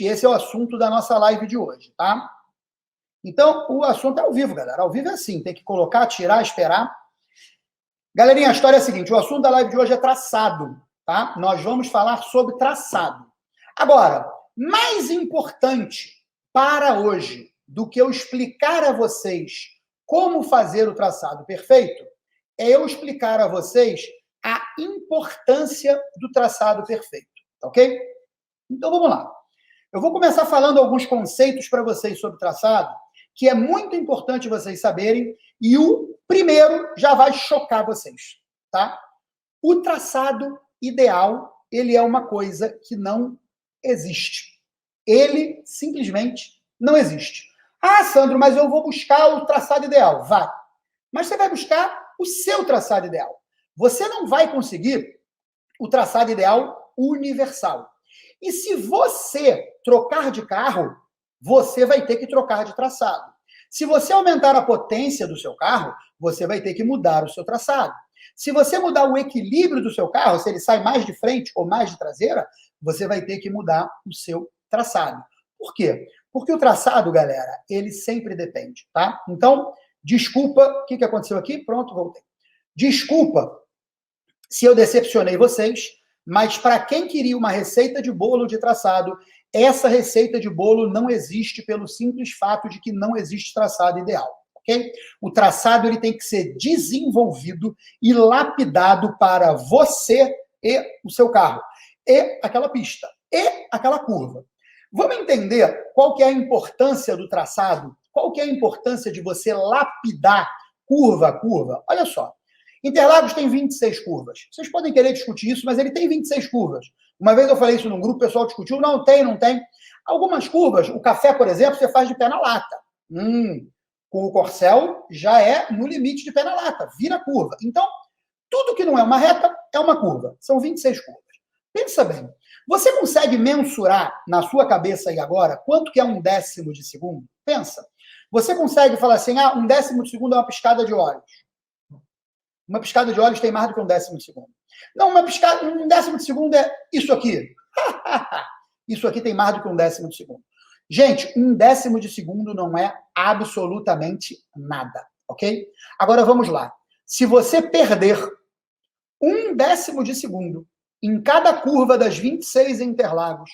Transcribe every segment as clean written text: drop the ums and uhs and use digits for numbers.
esse é o assunto da nossa live de hoje, tá? Então, o assunto é ao vivo, galera. Ao vivo é assim, tem que colocar, tirar, esperar. Galerinha, a história é a seguinte, o assunto da live de hoje é traçado, tá? Nós vamos falar sobre traçado. Agora, mais importante para hoje do que eu explicar a vocês como fazer o traçado perfeito, é eu explicar a vocês a importância do traçado perfeito, ok? Então, vamos lá. Eu vou começar falando alguns conceitos para vocês sobre traçado, que é muito importante vocês saberem, e o primeiro já vai chocar vocês, tá? O traçado ideal, ele é uma coisa que não existe. Ele simplesmente não existe. Ah, Sandro, mas eu vou buscar o traçado ideal. Vai. Mas você vai buscar o seu traçado ideal. Você não vai conseguir o traçado ideal universal. E se você trocar de carro, você vai ter que trocar de traçado. Se você aumentar a potência do seu carro, você vai ter que mudar o seu traçado. Se você mudar o equilíbrio do seu carro, se ele sai mais de frente ou mais de traseira, você vai ter que mudar o seu traçado. Por quê? Porque o traçado, galera, ele sempre depende, tá? Então, desculpa, o que aconteceu aqui? Pronto, voltei. Desculpa se eu decepcionei vocês, mas para quem queria uma receita de bolo de traçado, essa receita de bolo não existe pelo simples fato de que não existe traçado ideal, ok? O traçado ele tem que ser desenvolvido e lapidado para você e o seu carro, e aquela pista, e aquela curva. Vamos entender qual que é a importância do traçado? Qual que é a importância de você lapidar curva a curva? Olha só. Interlagos tem 26 curvas. Vocês podem querer discutir isso, mas ele tem 26 curvas. Uma vez eu falei isso num grupo, o pessoal discutiu, não tem. Algumas curvas, o café, por exemplo, você faz de pé na lata. Com o corcel, já é no limite de pé na lata, vira curva. Então, tudo que não é uma reta é uma curva. São 26 curvas. Pensa bem, você consegue mensurar na sua cabeça aí agora quanto que é 1/10 de segundo? Pensa. Você consegue falar assim, 1/10 de segundo é uma piscada de olhos. Uma piscada de olhos tem mais do que 1/10 de segundo. Não, 1/10 de segundo é isso aqui. Isso aqui tem mais do que 1/10 de segundo. Gente, 1/10 de segundo não é absolutamente nada, ok? Agora vamos lá. Se você perder 1/10 de segundo em cada curva das 26 Interlagos,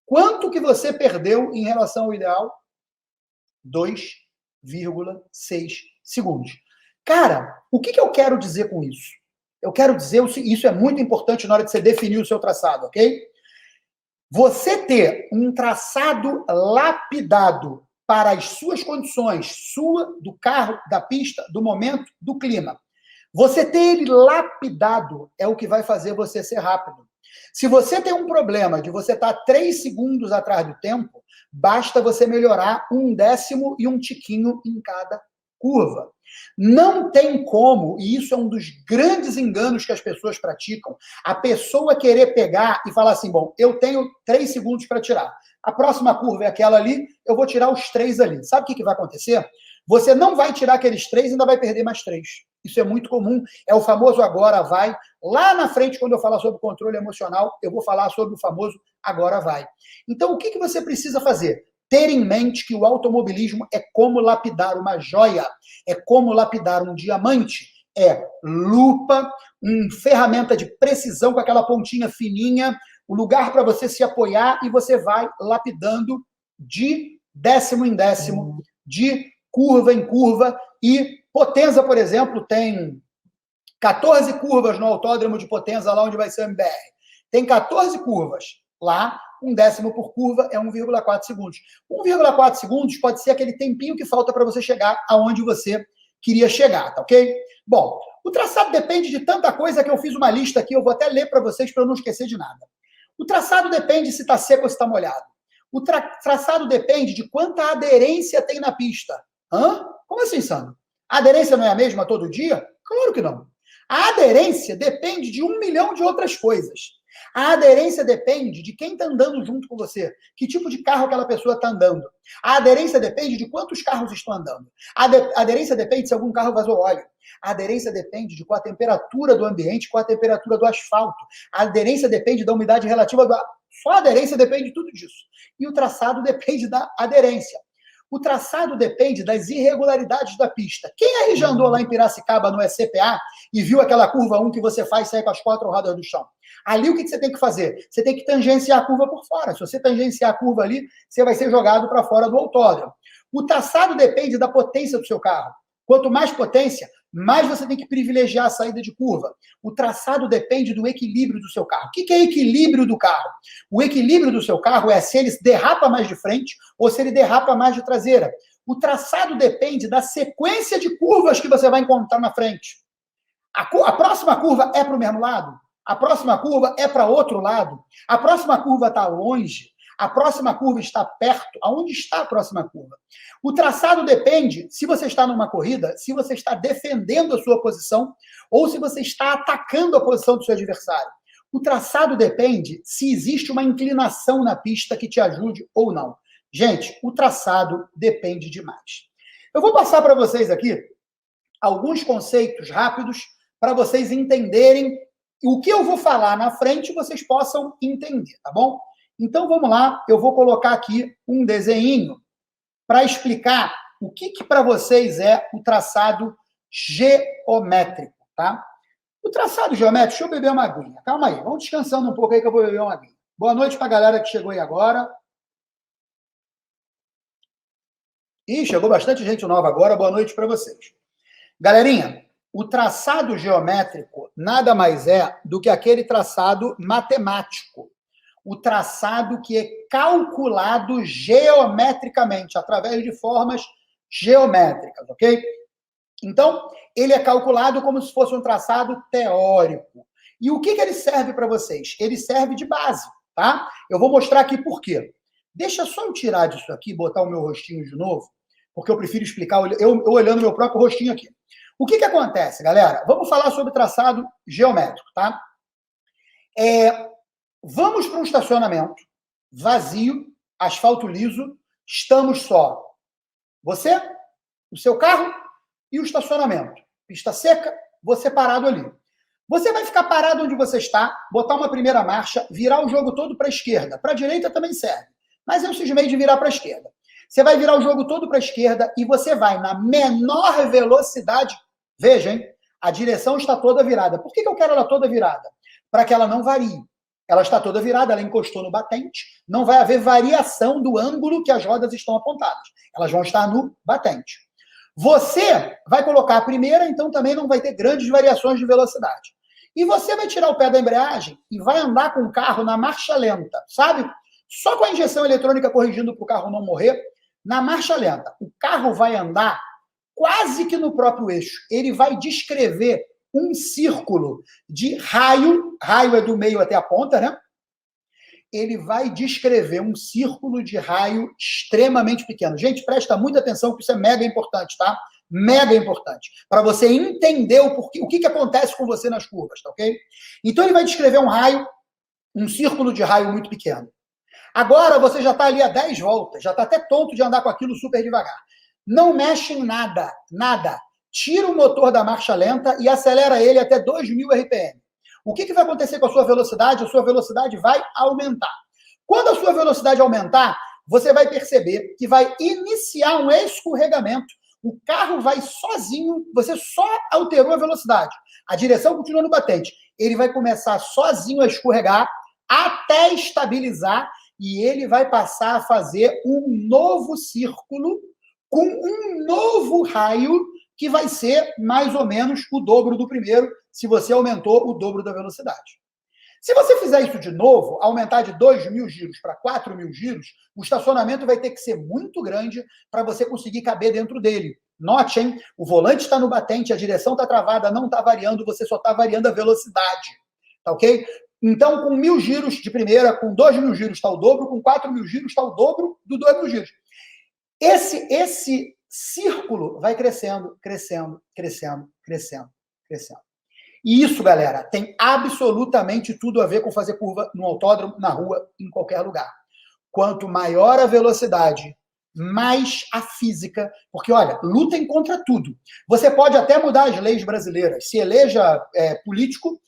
quanto que você perdeu em relação ao ideal? 2,6 segundos. Cara, o que eu quero dizer com isso? Eu quero dizer, isso é muito importante na hora de você definir o seu traçado, ok? Você ter um traçado lapidado para as suas condições, sua, do carro, da pista, do momento, do clima. Você ter ele lapidado é o que vai fazer você ser rápido. Se você tem um problema de você estar 3 segundos atrás do tempo, basta você melhorar 1/10 e um tiquinho em cada curva. Não tem como, e isso é um dos grandes enganos que as pessoas praticam, a pessoa querer pegar e falar assim, bom, eu tenho 3 segundos para tirar. A próxima curva é aquela ali, eu vou tirar os 3 ali. Sabe o que vai acontecer? Você não vai tirar aqueles 3 e ainda vai perder mais 3. Isso é muito comum, é o famoso agora vai. Lá na frente, quando eu falar sobre controle emocional, eu vou falar sobre o famoso agora vai. Então, o que você precisa fazer? Ter em mente que o automobilismo é como lapidar uma joia, é como lapidar um diamante, é lupa, ferramenta de precisão com aquela pontinha fininha, o lugar para você se apoiar e você vai lapidando de 10º em 10º, de curva em curva, e Potenza, por exemplo, tem 14 curvas no autódromo de Potenza, lá onde vai ser o MBR. Tem 14 curvas lá, 1/10 por curva é 1,4 segundos. 1,4 segundos pode ser aquele tempinho que falta para você chegar aonde você queria chegar, tá ok? Bom, o traçado depende de tanta coisa que eu fiz uma lista aqui, eu vou até ler para vocês para eu não esquecer de nada. O traçado depende se está seco ou se está molhado. O traçado depende de quanta aderência tem na pista. Como assim, Sandro? A aderência não é a mesma todo dia? Claro que não. A aderência depende de 1 milhão de outras coisas. A aderência depende de quem está andando junto com você, que tipo de carro aquela pessoa está andando. A aderência depende de quantos carros estão andando. A aderência depende se algum carro vazou óleo. A aderência depende de qual a temperatura do ambiente, qual a temperatura do asfalto. A aderência depende da umidade relativa do ar. Só a aderência depende de tudo disso. E o traçado depende da aderência. O traçado depende das irregularidades da pista. Quem aí já andou lá em Piracicaba, no SCPA, e viu aquela curva 1 que você faz sair com as 4 rodas do chão? Ali o que você tem que fazer? Você tem que tangenciar a curva por fora. Se você tangenciar a curva ali, você vai ser jogado para fora do autódromo. O traçado depende da potência do seu carro. Quanto mais potência, mais você tem que privilegiar a saída de curva. O traçado depende do equilíbrio do seu carro. O que é equilíbrio do carro? O equilíbrio do seu carro é se ele derrapa mais de frente ou se ele derrapa mais de traseira. O traçado depende da sequência de curvas que você vai encontrar na frente. A próxima curva é para o mesmo lado? A próxima curva é para outro lado? A próxima curva está longe? A próxima curva está perto? Aonde está a próxima curva? O traçado depende se você está numa corrida, se você está defendendo a sua posição ou se você está atacando a posição do seu adversário. O traçado depende se existe uma inclinação na pista que te ajude ou não. Gente, o traçado depende demais. Eu vou passar para vocês aqui alguns conceitos rápidos para vocês entenderem o que eu vou falar na frente, vocês possam entender, tá bom? Então, vamos lá, eu vou colocar aqui um desenho para explicar o que para vocês é o traçado geométrico, tá? O traçado geométrico, deixa eu beber uma aguinha. Calma aí, vamos descansando um pouco aí que eu vou beber uma aguinha. Boa noite para a galera que chegou aí agora. Ih, chegou bastante gente nova agora, boa noite para vocês. Galerinha, o traçado geométrico nada mais é do que aquele traçado matemático. O traçado que é calculado geometricamente, através de formas geométricas, ok? Então, ele é calculado como se fosse um traçado teórico. E o que ele serve para vocês? Ele serve de base, tá? Eu vou mostrar aqui por quê. Deixa só eu tirar disso aqui, botar o meu rostinho de novo, porque eu prefiro explicar eu olhando meu próprio rostinho aqui. O que acontece, galera? Vamos falar sobre traçado geométrico, tá? Vamos para um estacionamento vazio, asfalto liso, estamos só. Você, o seu carro e o estacionamento. Pista seca, você parado ali. Você vai ficar parado onde você está, botar uma primeira marcha, virar o jogo todo para a esquerda. Para a direita também serve, mas eu cismei de virar para a esquerda. Você vai virar o jogo todo para a esquerda e você vai na menor velocidade. Veja, hein? A direção está toda virada. Por que eu quero ela toda virada? Para que ela não varie. Ela está toda virada, ela encostou no batente, não vai haver variação do ângulo que as rodas estão apontadas. Elas vão estar no batente. Você vai colocar a primeira, então também não vai ter grandes variações de velocidade. E você vai tirar o pé da embreagem e vai andar com o carro na marcha lenta, sabe? Só com a injeção eletrônica corrigindo para o carro não morrer, na marcha lenta. O carro vai andar quase que no próprio eixo. Ele vai descrever um círculo de raio é do meio até a ponta, né? Ele vai descrever um círculo de raio extremamente pequeno. Gente, presta muita atenção, que isso é mega importante, tá? Mega importante. Para você entender o que acontece com você nas curvas, tá ok? Então, ele vai descrever um raio, um círculo de raio muito pequeno. Agora, você já está ali a 10 voltas, já está até tonto de andar com aquilo super devagar. Não mexe em nada, nada. Tira o motor da marcha lenta e acelera ele até 2.000 RPM. O que vai acontecer com a sua velocidade? A sua velocidade vai aumentar. Quando a sua velocidade aumentar, você vai perceber que vai iniciar um escorregamento. O carro vai sozinho, você só alterou a velocidade. A direção continua no batente. Ele vai começar sozinho a escorregar até estabilizar e ele vai passar a fazer um novo círculo com um novo raio que vai ser mais ou menos o dobro do primeiro, se você aumentou o dobro da velocidade. Se você fizer isso de novo, aumentar de 2.000 giros para 4.000 giros, o estacionamento vai ter que ser muito grande para você conseguir caber dentro dele. Note, hein? O volante está no batente, a direção está travada, não está variando, você só está variando a velocidade. Tá ok? Então, com 1.000 giros de primeira, com 2.000 giros está o dobro, com 4.000 giros está o dobro do 2.000 giros. Esse círculo vai crescendo, crescendo, crescendo, crescendo, crescendo. E isso, galera, tem absolutamente tudo a ver com fazer curva no autódromo, na rua, em qualquer lugar. Quanto maior a velocidade, mais a física, porque, olha, lutem contra tudo. Você pode até mudar as leis brasileiras. Se eleja político,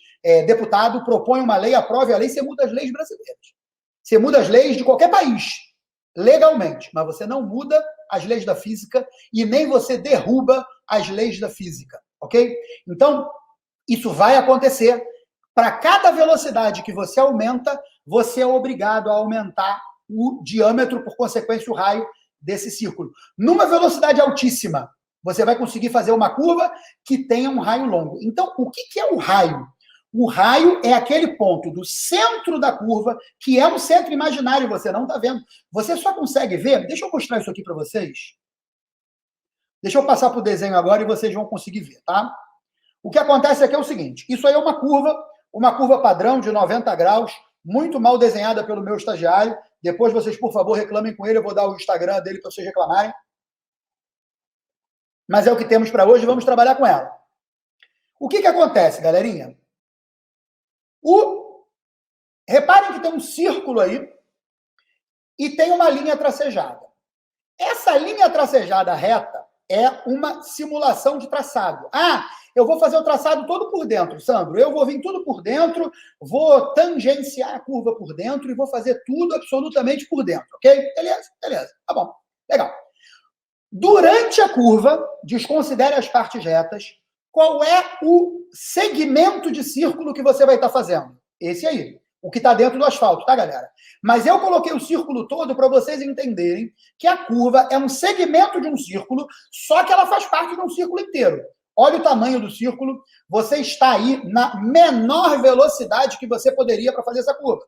deputado, propõe uma lei, aprove a lei, você muda as leis brasileiras. Você muda as leis de qualquer país, legalmente, mas você não muda as leis da física e nem você derruba as leis da física, ok? Então, isso vai acontecer. Para cada velocidade que você aumenta, você é obrigado a aumentar o diâmetro, por consequência, o raio desse círculo. Numa velocidade altíssima, você vai conseguir fazer uma curva que tenha um raio longo. Então, o que é o raio? O raio é aquele ponto do centro da curva, que é um centro imaginário, você não está vendo. Você só consegue ver... Deixa eu mostrar isso aqui para vocês. Deixa eu passar para o desenho agora e vocês vão conseguir ver, tá? O que acontece aqui é o seguinte, isso aí é uma curva padrão de 90 graus, muito mal desenhada pelo meu estagiário. Depois vocês, por favor, reclamem com ele, eu vou dar o Instagram dele para vocês reclamarem. Mas é o que temos para hoje, vamos trabalhar com ela. O que acontece, galerinha? Reparem que tem um círculo aí e tem uma linha tracejada. Essa linha tracejada reta é uma simulação de traçado. Ah, eu vou fazer o traçado todo por dentro, Sandro. Eu vou vir tudo por dentro, vou tangenciar a curva por dentro e vou fazer tudo absolutamente por dentro, ok? Beleza. Tá bom. Legal. Durante a curva, desconsidere as partes retas, qual é o segmento de círculo que você vai estar fazendo? Esse aí, o que está dentro do asfalto, tá, galera? Mas eu coloquei o círculo todo para vocês entenderem que a curva é um segmento de um círculo, só que ela faz parte de um círculo inteiro. Olha o tamanho do círculo, você está aí na menor velocidade que você poderia para fazer essa curva.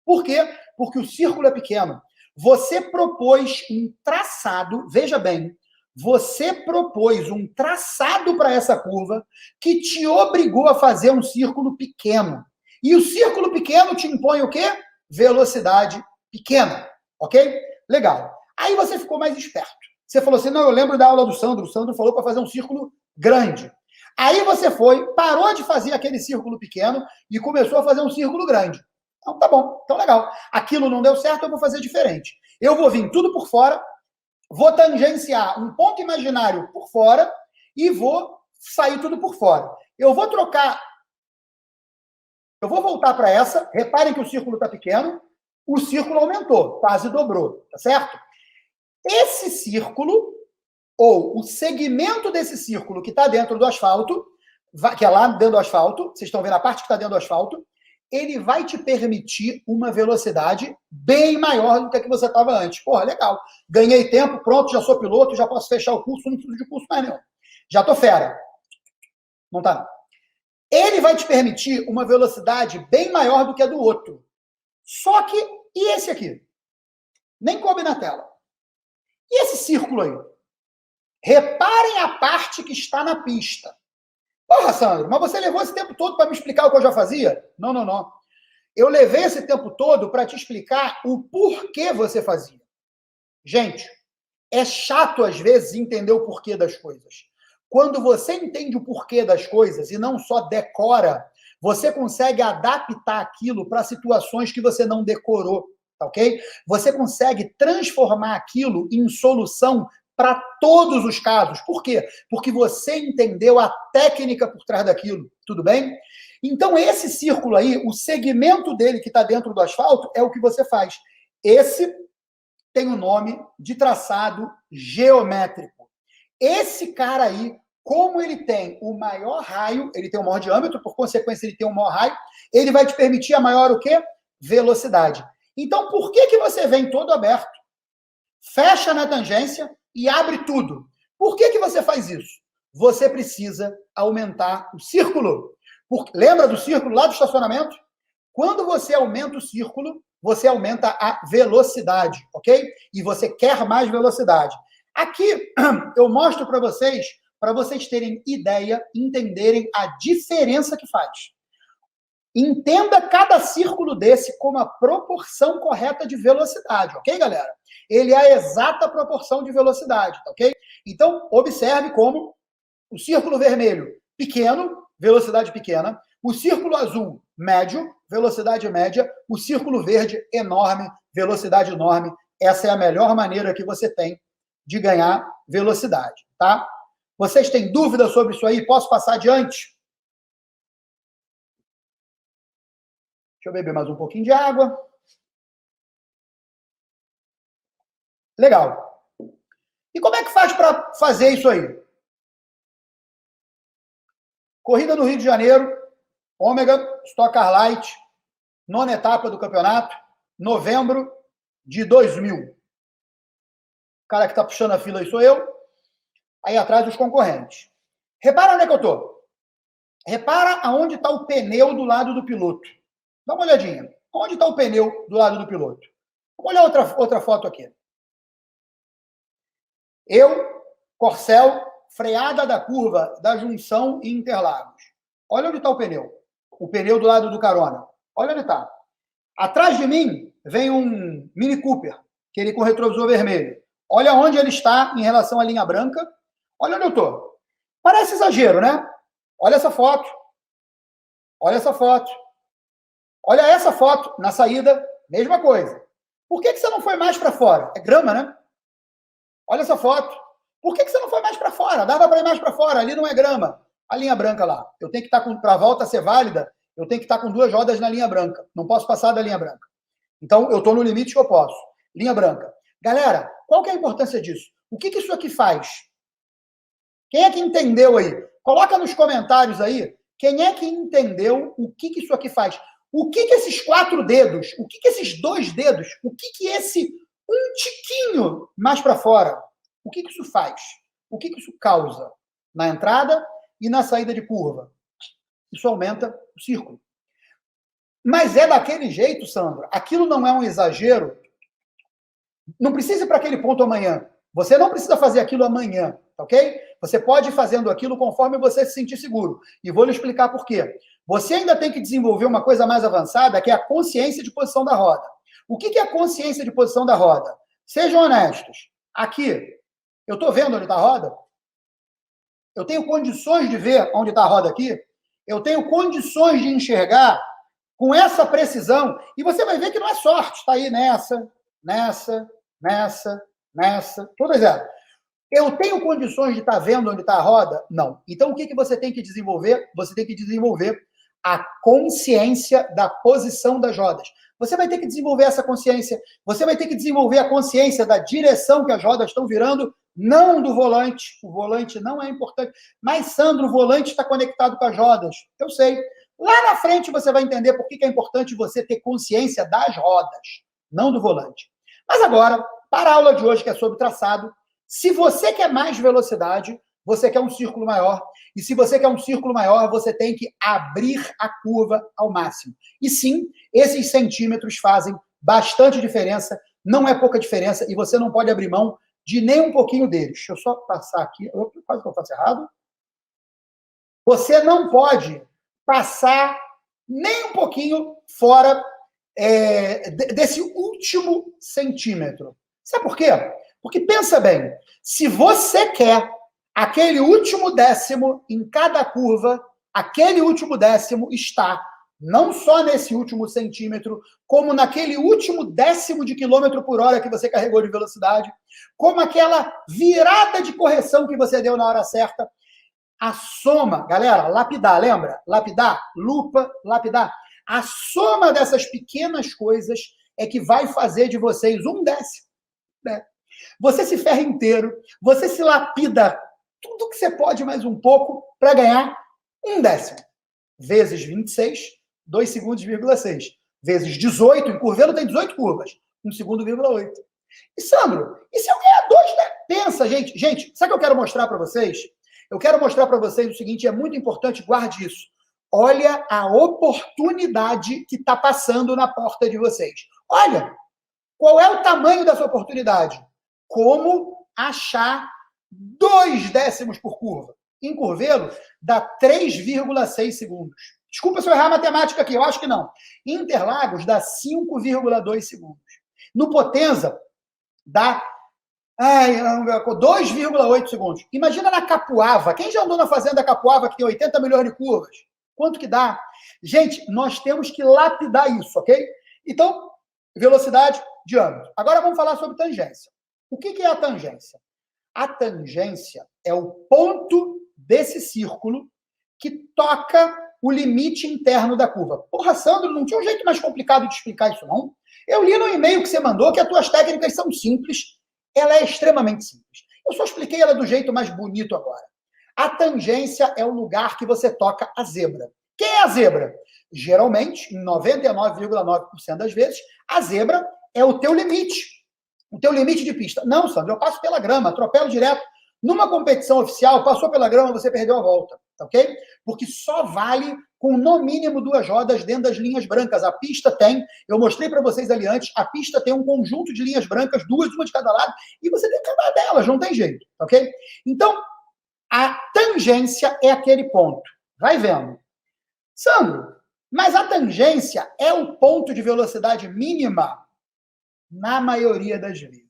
Por quê? Porque o círculo é pequeno. Você propôs um traçado, veja bem, você propôs um traçado para essa curva que te obrigou a fazer um círculo pequeno. E o círculo pequeno te impõe o quê? Velocidade pequena, ok? Legal. Aí você ficou mais esperto. Você falou assim, não, eu lembro da aula do Sandro, o Sandro falou para fazer um círculo grande. Aí você foi, parou de fazer aquele círculo pequeno e começou a fazer um círculo grande. Então, tá bom, então legal. Aquilo não deu certo, eu vou fazer diferente. Eu vou vir tudo por fora, vou tangenciar um ponto imaginário por fora e vou sair tudo por fora. Eu vou voltar para essa, reparem que o círculo está pequeno, o círculo aumentou, quase dobrou, tá certo? Esse círculo, ou o segmento desse círculo que está dentro do asfalto, que é lá dentro do asfalto, vocês estão vendo a parte que está dentro do asfalto, ele vai te permitir uma velocidade bem maior do que a que você estava antes. Porra, legal. Ganhei tempo, pronto, já sou piloto, já posso fechar o curso, não preciso de curso mais nenhum. Já tô fera. Não tá, não. Ele vai te permitir uma velocidade bem maior do que a do outro. Só que, e esse aqui? Nem coube na tela. E esse círculo aí? Reparem a parte que está na pista. Porra, Sandro, mas você levou esse tempo todo para me explicar o que eu já fazia? Não. Eu levei esse tempo todo para te explicar o porquê você fazia. Gente, é chato às vezes entender o porquê das coisas. Quando você entende o porquê das coisas e não só decora, você consegue adaptar aquilo para situações que você não decorou, tá ok? Você consegue transformar aquilo em solução para todos os casos. Por quê? Porque você entendeu a técnica por trás daquilo, tudo bem? Então, esse círculo aí, o segmento dele que está dentro do asfalto, é o que você faz. Esse tem o nome de traçado geométrico. Esse cara aí, como ele tem o maior raio, ele tem o maior diâmetro, por consequência, ele tem o maior raio, ele vai te permitir a maior o quê? Velocidade. Então, por que você vem todo aberto, fecha na tangência e abre tudo? Por que você faz isso? Você precisa aumentar o círculo. Lembra do círculo lá do estacionamento? Quando você aumenta o círculo, você aumenta a velocidade, ok? E você quer mais velocidade. Aqui eu mostro para vocês terem ideia, entenderem a diferença que faz. Entenda cada círculo desse como a proporção correta de velocidade, ok, galera? Ele é a exata proporção de velocidade, tá ok? Então, observe como o círculo vermelho, pequeno, velocidade pequena. O círculo azul, médio, velocidade média. O círculo verde, enorme, velocidade enorme. Essa é a melhor maneira que você tem de ganhar velocidade, tá? Vocês têm dúvida sobre isso aí? Posso passar adiante? Deixa eu beber mais um pouquinho de água. Legal. E como é que faz para fazer isso aí? Corrida no Rio de Janeiro, Ômega, Stock Car Light, 9ª etapa do campeonato, novembro de 2000. O cara que está puxando a fila aí sou eu. Aí atrás os concorrentes. Repara onde é que eu estou. Repara aonde está o pneu do lado do piloto. Dá uma olhadinha. Onde está o pneu do lado do piloto? Vamos olhar outra foto aqui. Eu, Corcel, freada da curva da junção em Interlagos. Olha onde está o pneu. O pneu do lado do carona. Olha onde está. Atrás de mim vem um Mini Cooper, aquele com retrovisor vermelho. Olha onde ele está em relação à linha branca. Olha onde eu estou. Parece exagero, né? Olha essa foto. Olha essa foto. Olha essa foto na saída, mesma coisa. Por que você não foi mais para fora? É grama, né? Olha essa foto. Por que você não foi mais para fora? Dava para ir mais para fora, ali não é grama. A linha branca lá. Eu tenho que estar para a volta ser válida, eu tenho que estar com 2 rodas na linha branca. Não posso passar da linha branca. Então, eu estou no limite que eu posso. Linha branca. Galera, qual que é a importância disso? O que isso aqui faz? Quem é que entendeu aí? Coloca nos comentários aí. Quem é que entendeu o que isso aqui faz? O que esses 4 dedos, o que esses 2 dedos, o que esse um tiquinho mais para fora, o que isso faz? O que isso causa na entrada e na saída de curva? Isso aumenta o círculo. Mas é daquele jeito, Sandro. Aquilo não é um exagero. Não precisa ir para aquele ponto amanhã. Você não precisa fazer aquilo amanhã, ok? Você pode ir fazendo aquilo conforme você se sentir seguro. E vou lhe explicar por quê. Você ainda tem que desenvolver uma coisa mais avançada, que é a consciência de posição da roda. O que é a consciência de posição da roda? Sejam honestos. Aqui, eu estou vendo onde está a roda? Eu tenho condições de ver onde está a roda aqui? Eu tenho condições de enxergar com essa precisão? E você vai ver que não é sorte. Está aí nessa, todas elas. Eu tenho condições de estar vendo onde está a roda? Não. Então, o que você tem que desenvolver? Você tem que desenvolver a consciência da posição das rodas. Você vai ter que desenvolver essa consciência. Você vai ter que desenvolver a consciência da direção que as rodas estão virando, não do volante. O volante não é importante. Mas, Sandro, o volante está conectado com as rodas. Eu sei. Lá na frente você vai entender por que é importante você ter consciência das rodas, não do volante. Mas agora, para a aula de hoje, que é sobre traçado, se você quer mais velocidade, você quer um círculo maior. E se você quer um círculo maior, você tem que abrir a curva ao máximo. E sim, esses centímetros fazem bastante diferença, não é pouca diferença, e você não pode abrir mão de nem um pouquinho deles. Deixa eu só passar aqui. Quase que eu faço errado. Você não pode passar nem um pouquinho fora desse último centímetro. Sabe por quê? Porque pensa bem, se você quer aquele último décimo em cada curva, aquele último décimo está não só nesse último centímetro, como naquele último décimo de quilômetro por hora que você carregou de velocidade, como aquela virada de correção que você deu na hora certa. A soma, galera, lapidar, lembra? Lapidar, lupa, lapidar. A soma dessas pequenas coisas é que vai fazer de vocês um décimo. Né? Você se ferra inteiro, você se lapida tudo que você pode mais um pouco para ganhar um décimo. Vezes 26, 2 segundos,6. Vezes 18, em curvelo tem 18 curvas. 1 segundo,8. E, Sandro, e se eu ganhar 2, né? Pensa, gente. Gente, sabe o que eu quero mostrar para vocês? Eu quero mostrar para vocês o seguinte, é muito importante, guarde isso. Olha a oportunidade que está passando na porta de vocês. Olha, qual é o tamanho dessa oportunidade? Como achar 2 décimos por curva? Em curvelo, dá 3,6 segundos. Desculpa se eu errar a matemática aqui, eu acho que não. Em Interlagos, dá 5,2 segundos. No Potenza, dá 2,8 segundos. Imagina na Capuava. Quem já andou na fazenda Capuava, que tem 80 milhões de curvas? Quanto que dá? Gente, nós temos que lapidar isso, ok? Então, velocidade, diâmetro. Agora vamos falar sobre tangência. O que é a tangência? A tangência é o ponto desse círculo que toca o limite interno da curva. Porra, Sandro, não tinha um jeito mais complicado de explicar isso, não? Eu li no e-mail que você mandou que as tuas técnicas são simples. ela é extremamente simples. Eu só expliquei ela do jeito mais bonito agora. A tangência é o lugar que você toca a zebra. Quem é a zebra? Geralmente, em 99,9% das vezes, a zebra é o teu limite. O teu limite de pista. Não, Sandro, eu passo pela grama, atropelo direto. Numa competição oficial, passou pela grama, você perdeu a volta, ok? Porque só vale com no mínimo 2 rodas dentro das linhas brancas. A pista tem, eu mostrei para vocês ali antes, a pista tem um conjunto de linhas brancas, 2, uma de cada lado, e você tem que andar delas, não tem jeito, ok? Então, a tangência é aquele ponto. Vai vendo. Sandro, mas a tangência é o ponto de velocidade mínima? Na maioria das vezes.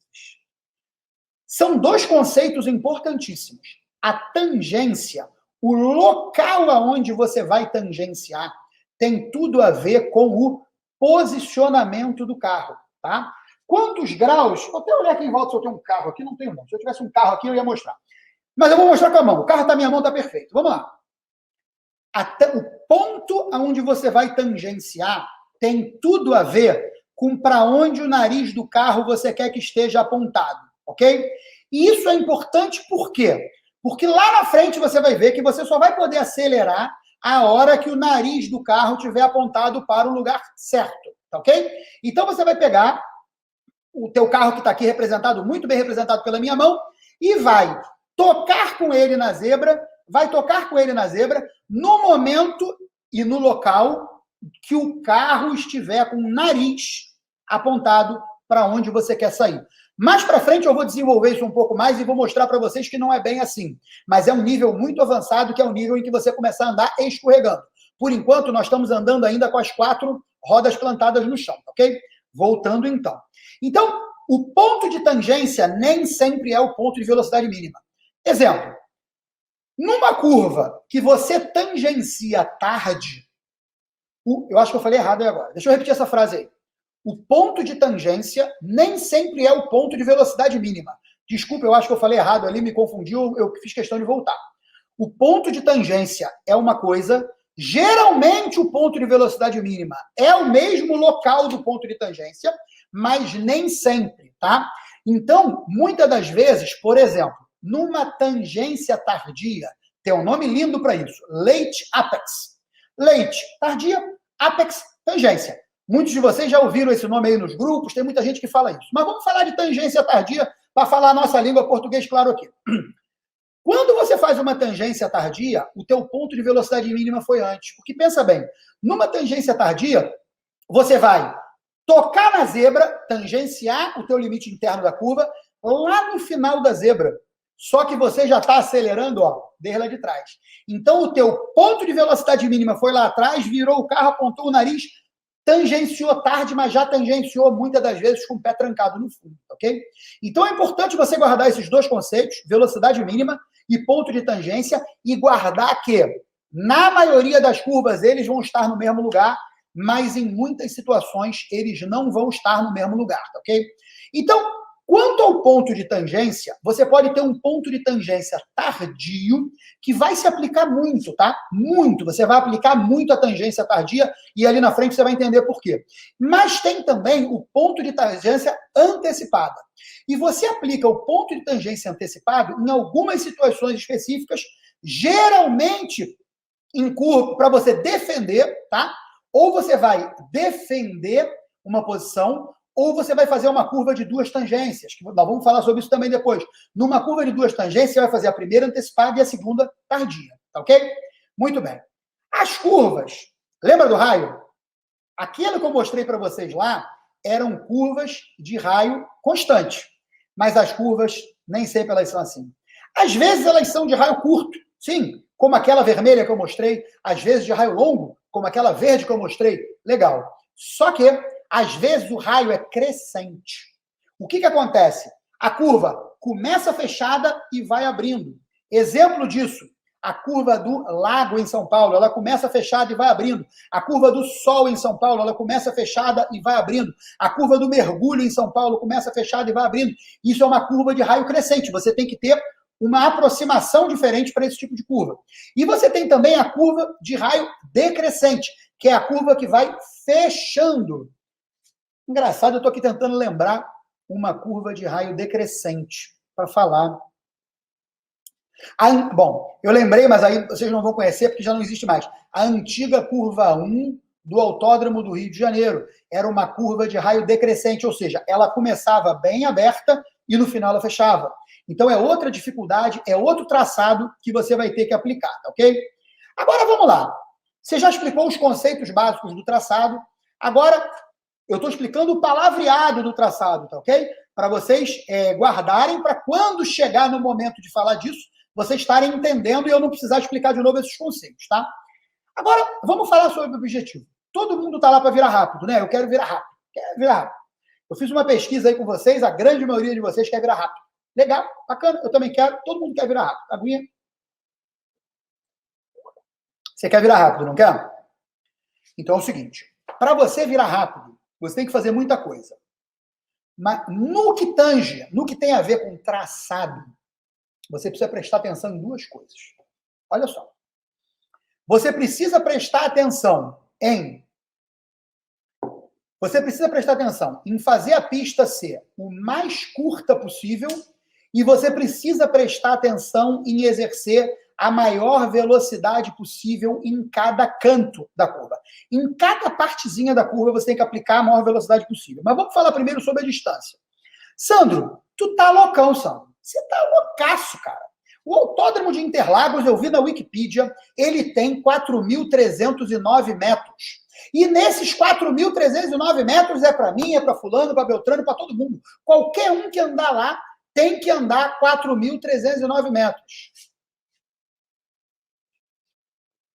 São 2 conceitos importantíssimos. A tangência, o local aonde você vai tangenciar, tem tudo a ver com o posicionamento do carro, tá? Quantos graus... Vou até olhar aqui em volta se eu tenho um carro aqui, não tenho não. Se eu tivesse um carro aqui, eu ia mostrar. Mas eu vou mostrar com a mão. O carro está na minha mão, está perfeito. Vamos lá. O ponto aonde você vai tangenciar tem tudo a ver com para onde o nariz do carro você quer que esteja apontado, ok? E isso é importante por quê? Porque lá na frente você vai ver que você só vai poder acelerar a hora que o nariz do carro estiver apontado para o lugar certo, ok? Então você vai pegar o teu carro que está aqui representado, muito bem representado pela minha mão, e vai tocar com ele na zebra, no momento e no local que o carro estiver com o nariz apontado para onde você quer sair. Mais para frente eu vou desenvolver isso um pouco mais e vou mostrar para vocês que não é bem assim. Mas é um nível muito avançado, que é o nível em que você começa a andar escorregando. Por enquanto, nós estamos andando ainda com as 4 rodas plantadas no chão, ok? Voltando então. Então, o ponto de tangência nem sempre é o ponto de velocidade mínima. Exemplo. Numa curva que você tangencia tarde, eu acho que eu falei errado aí agora. Deixa eu repetir essa frase aí. O ponto de tangência nem sempre é o ponto de velocidade mínima. Desculpa, eu acho que eu falei errado ali, me confundiu, eu fiz questão de voltar. O ponto de tangência é uma coisa, geralmente o ponto de velocidade mínima é o mesmo local do ponto de tangência, mas nem sempre, tá? Então, muitas das vezes, por exemplo, numa tangência tardia, tem um nome lindo para isso, late apex. Late, tardia, apex, tangência. Muitos de vocês já ouviram esse nome aí nos grupos, tem muita gente que fala isso. Mas vamos falar de tangência tardia para falar a nossa língua português claro aqui. Quando você faz uma tangência tardia, o teu ponto de velocidade mínima foi antes. Porque pensa bem, numa tangência tardia, você vai tocar na zebra, tangenciar o teu limite interno da curva, lá no final da zebra. Só que você já está acelerando, ó, desde lá de trás. Então, o teu ponto de velocidade mínima foi lá atrás, virou o carro, apontou o nariz, tangenciou tarde, mas já tangenciou muitas das vezes com o pé trancado no fundo, ok? Então é importante você guardar esses 2 conceitos, velocidade mínima e ponto de tangência, e guardar que, na maioria das curvas, eles vão estar no mesmo lugar, mas em muitas situações eles não vão estar no mesmo lugar, ok? Então, quanto ao ponto de tangência, você pode ter um ponto de tangência tardio que vai se aplicar muito, tá? Muito. Você vai aplicar muito a tangência tardia e ali na frente você vai entender por quê. Mas tem também o ponto de tangência antecipada. E você aplica o ponto de tangência antecipado em algumas situações específicas, geralmente em curva, para você defender, tá? Ou você vai defender uma posição, ou você vai fazer uma curva de 2 tangências, que nós vamos falar sobre isso também depois. Numa curva de 2 tangências, você vai fazer a primeira antecipada e a segunda tardia, tá ok? Muito bem. As curvas, lembra do raio? Aquilo que eu mostrei para vocês lá eram curvas de raio constante, mas as curvas nem sempre elas são assim. Às vezes elas são de raio curto, sim, como aquela vermelha que eu mostrei, às vezes de raio longo, como aquela verde que eu mostrei, legal. Só que às vezes o raio é crescente. O que acontece? A curva começa fechada e vai abrindo. Exemplo disso, a curva do lago em São Paulo, ela começa fechada e vai abrindo. A curva do sol em São Paulo, ela começa fechada e vai abrindo. A curva do mergulho em São Paulo começa fechada e vai abrindo. Isso é uma curva de raio crescente. Você tem que ter uma aproximação diferente para esse tipo de curva. E você tem também a curva de raio decrescente, que é a curva que vai fechando. Engraçado, eu estou aqui tentando lembrar uma curva de raio decrescente para falar. Bom, eu lembrei, mas aí vocês não vão conhecer porque já não existe mais. A antiga curva 1 do Autódromo do Rio de Janeiro era uma curva de raio decrescente, ou seja, ela começava bem aberta e no final ela fechava. Então é outra dificuldade, é outro traçado que você vai ter que aplicar, tá ok? Agora vamos lá. Você já explicou os conceitos básicos do traçado. Agora eu estou explicando o palavreado do traçado, tá ok? Para vocês guardarem para quando chegar no momento de falar disso, vocês estarem entendendo e eu não precisar explicar de novo esses conceitos, tá? Agora, vamos falar sobre o objetivo. Todo mundo está lá para virar rápido, né? Eu quero virar rápido. Quero virar rápido. Eu fiz uma pesquisa aí com vocês, a grande maioria de vocês quer virar rápido. Legal, bacana, eu também quero, todo mundo quer virar rápido. Aguinha? Você quer virar rápido, não quer? Então é o seguinte, para você virar rápido, você tem que fazer muita coisa. Mas no que tange, no que tem a ver com traçado, você precisa prestar atenção em duas coisas. Olha só. Você precisa prestar atenção em fazer a pista ser o mais curta possível e você precisa prestar atenção em exercer a maior velocidade possível em cada canto da curva. Em cada partezinha da curva você tem que aplicar a maior velocidade possível. Mas vamos falar primeiro sobre a distância. Sandro, tu tá loucão, Sandro. Você tá loucaço, cara. O Autódromo de Interlagos, eu vi na Wikipedia, ele tem 4.309 metros. E nesses 4.309 metros é para mim, é para fulano, para Beltrano, para todo mundo. Qualquer um que andar lá tem que andar 4.309 metros.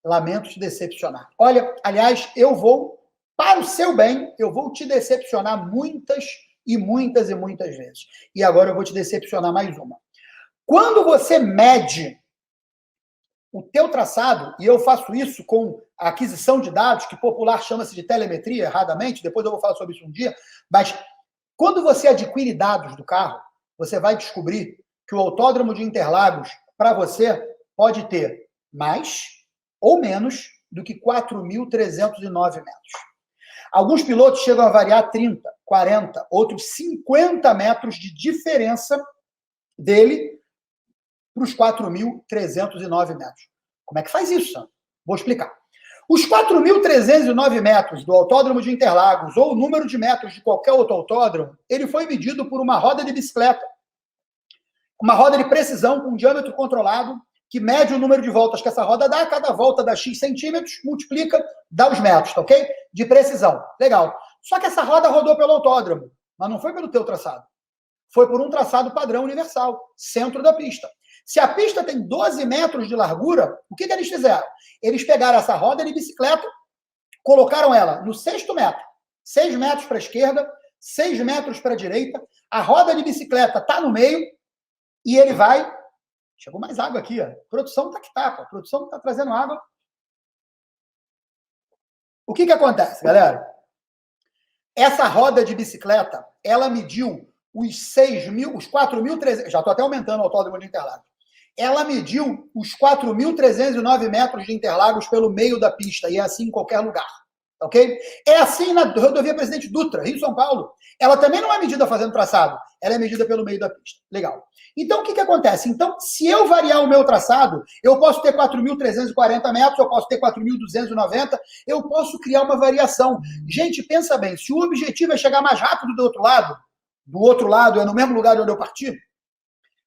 Lamento te decepcionar. Olha, aliás, eu vou, para o seu bem, eu vou te decepcionar muitas e muitas e muitas vezes. E agora eu vou te decepcionar mais uma. Quando você mede o teu traçado, e eu faço isso com a aquisição de dados, que popular chama-se de telemetria, erradamente, depois eu vou falar sobre isso um dia, mas quando você adquire dados do carro, você vai descobrir que o Autódromo de Interlagos, para você, pode ter mais ou menos do que 4.309 metros. Alguns pilotos chegam a variar 30, 40, outros 50 metros de diferença dele para os 4.309 metros. Como é que faz isso, Sandro? Vou explicar. Os 4.309 metros do Autódromo de Interlagos, ou o número de metros de qualquer outro autódromo, ele foi medido por uma roda de bicicleta. Uma roda de precisão com diâmetro controlado, que mede o número de voltas que essa roda dá, cada volta dá X centímetros, multiplica, dá os metros, tá ok? De precisão. Legal. Só que essa roda rodou pelo autódromo, mas não foi pelo teu traçado. Foi por um traçado padrão universal, centro da pista. Se a pista tem 12 metros de largura, o que eles fizeram? Eles pegaram essa roda de bicicleta, colocaram ela no 6º metro, 6 metros para a esquerda, 6 metros para a direita, a roda de bicicleta está no meio e ele vai... Chegou mais água aqui, ó. A produção tá que tá, pô. A produção está trazendo água. O que acontece, galera? Essa roda de bicicleta, ela mediu os 4.300... Já estou até aumentando o Autódromo de Interlagos. Ela mediu os 4.309 metros de Interlagos pelo meio da pista, e é assim em qualquer lugar, ok? É assim na rodovia Presidente Dutra, Rio-São Paulo. Ela também não é medida fazendo traçado, ela é medida pelo meio da pista. Legal. Então, o que acontece? Então, se eu variar o meu traçado, eu posso ter 4.340 metros, eu posso ter 4.290, eu posso criar uma variação. Gente, pensa bem, se o objetivo é chegar mais rápido do outro lado é no mesmo lugar de onde eu parti,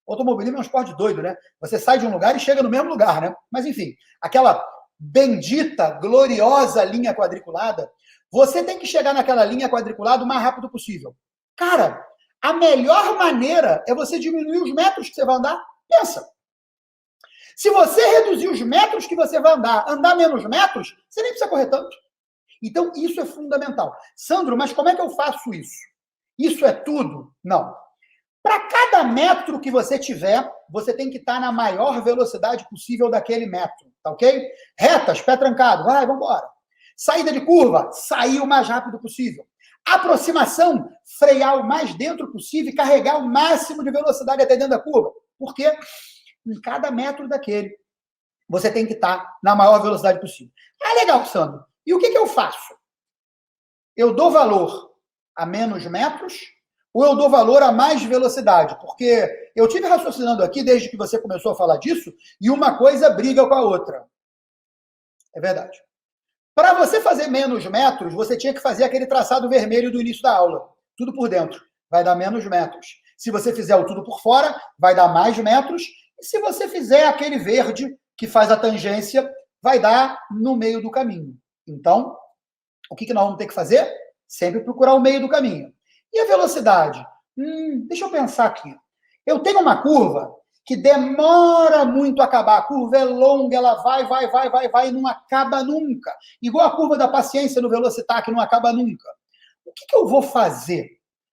automobilismo é um esporte doido, né? Você sai de um lugar e chega no mesmo lugar, né? Mas, enfim, aquela bendita, gloriosa linha quadriculada, você tem que chegar naquela linha quadriculada o mais rápido possível. Cara, a melhor maneira é você diminuir os metros que você vai andar. Pensa. Se você reduzir os metros que você vai andar menos metros, você nem precisa correr tanto. Então, isso é fundamental. Sandro, mas como é que eu faço isso? Isso é tudo? Não. Para cada metro que você tiver, você tem que estar na maior velocidade possível daquele metro, tá ok? Retas, pé trancado, vai, vamos embora. Saída de curva, sair o mais rápido possível. Aproximação, frear o mais dentro possível e carregar o máximo de velocidade até dentro da curva. Porque em cada metro daquele, você tem que estar na maior velocidade possível. Ah, legal, Sandro. E o que eu faço? Eu dou valor a menos metros ou eu dou valor a mais velocidade? Porque eu tive raciocinando aqui, desde que você começou a falar disso, e uma coisa briga com a outra. É verdade. Para você fazer menos metros, você tinha que fazer aquele traçado vermelho do início da aula. Tudo por dentro. Vai dar menos metros. Se você fizer o tudo por fora, vai dar mais metros. E se você fizer aquele verde que faz a tangência, vai dar no meio do caminho. Então, o que nós vamos ter que fazer? Sempre procurar o meio do caminho. E a velocidade? Deixa eu pensar aqui. Eu tenho uma curva que demora muito a acabar. A curva é longa, ela vai e não acaba nunca. Igual a curva da paciência no Velocitar, que não acaba nunca. O que eu vou fazer?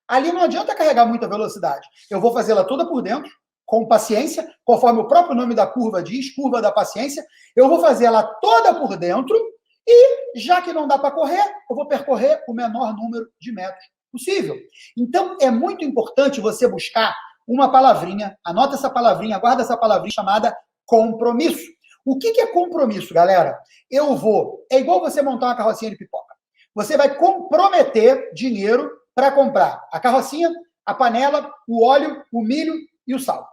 Ali não adianta carregar muita velocidade. Eu vou fazê-la toda por dentro, com paciência, conforme o próprio nome da curva diz, curva da paciência. Eu vou fazer ela toda por dentro e, já que não dá para correr, eu vou percorrer o menor número de metros possível. Então, é muito importante você buscar uma palavrinha, anota essa palavrinha, guarda essa palavrinha chamada compromisso. O que é compromisso, galera? É igual você montar uma carrocinha de pipoca. Você vai comprometer dinheiro para comprar a carrocinha, a panela, o óleo, o milho e o sal.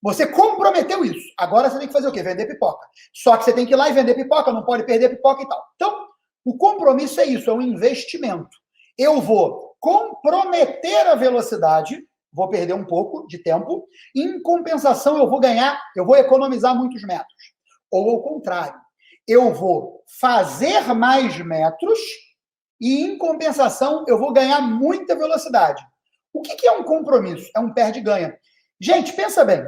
Você comprometeu isso. Agora você tem que fazer o quê? Vender pipoca. Só que você tem que ir lá e vender pipoca, não pode perder pipoca e tal. Então, o compromisso é isso, é um investimento. Eu vou comprometer a velocidade, vou perder um pouco de tempo, em compensação eu vou economizar muitos metros. Ou ao contrário, eu vou fazer mais metros e, em compensação, eu vou ganhar muita velocidade. O que é um compromisso? É um perde-ganha. Gente, pensa bem.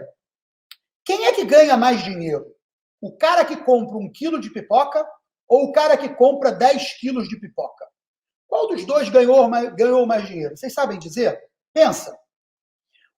Quem é que ganha mais dinheiro? O cara que compra 1 quilo de pipoca ou o cara que compra 10 quilos de pipoca? Qual dos dois ganhou mais dinheiro? Vocês sabem dizer? Pensa.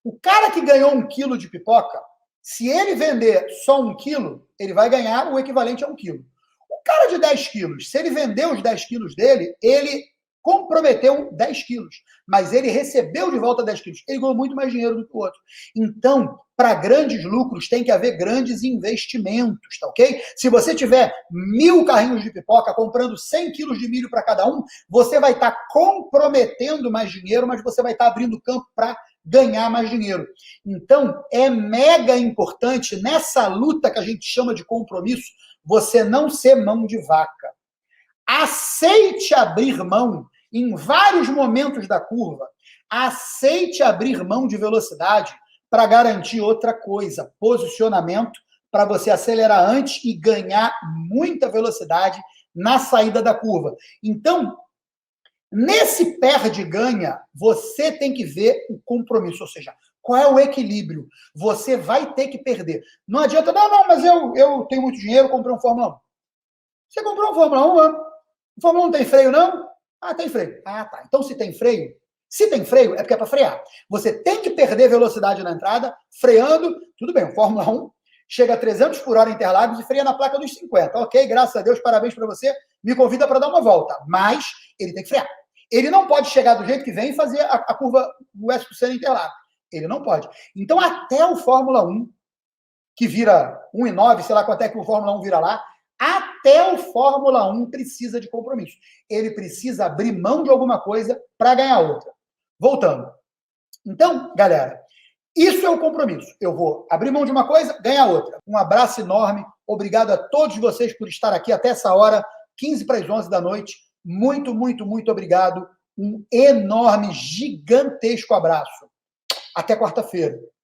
O cara que ganhou 1 quilo de pipoca, se ele vender só 1 quilo, ele vai ganhar o equivalente a 1 quilo. O cara de 10 quilos, se ele vender os 10 quilos dele, ele comprometeu 10 quilos, mas ele recebeu de volta 10 quilos. Ele ganhou muito mais dinheiro do que o outro. Então, para grandes lucros, tem que haver grandes investimentos, tá ok? Se você tiver 1.000 carrinhos de pipoca, comprando 100 quilos de milho para cada um, você vai estar comprometendo mais dinheiro, mas você vai estar abrindo campo para ganhar mais dinheiro. Então, é mega importante, nessa luta que a gente chama de compromisso, você não ser mão de vaca. Aceite abrir mão em vários momentos da curva. Aceite abrir mão de velocidade para garantir outra coisa, posicionamento, para você acelerar antes e ganhar muita velocidade na saída da curva. Então, nesse perde-ganha, você tem que ver o compromisso, ou seja, qual é o equilíbrio. Você vai ter que perder. Não adianta, mas eu tenho muito dinheiro, comprei um Fórmula 1. Você comprou um Fórmula 1, né? O Fórmula 1 tem freio, não? Ah, tem freio. Ah, tá. Então, se tem freio, é porque é para frear. Você tem que perder velocidade na entrada, freando. Tudo bem, o Fórmula 1 chega a 300 por hora em Interlagos e freia na placa dos 50. Ok, graças a Deus, parabéns para você. Me convida para dar uma volta. Mas ele tem que frear. Ele não pode chegar do jeito que vem e fazer a curva do S+C em Interlagos. Ele não pode. Então, até o Fórmula 1, que vira 1,9, sei lá quanto é que o Fórmula 1 vira lá, até o Fórmula 1 precisa de compromisso. Ele precisa abrir mão de alguma coisa para ganhar outra. Voltando. Então, galera, isso é o compromisso. Eu vou abrir mão de uma coisa, ganhar outra. Um abraço enorme. Obrigado a todos vocês por estar aqui até essa hora, 15 para as 11 da noite. Muito, muito, muito obrigado. Um enorme, gigantesco abraço. Até quarta-feira.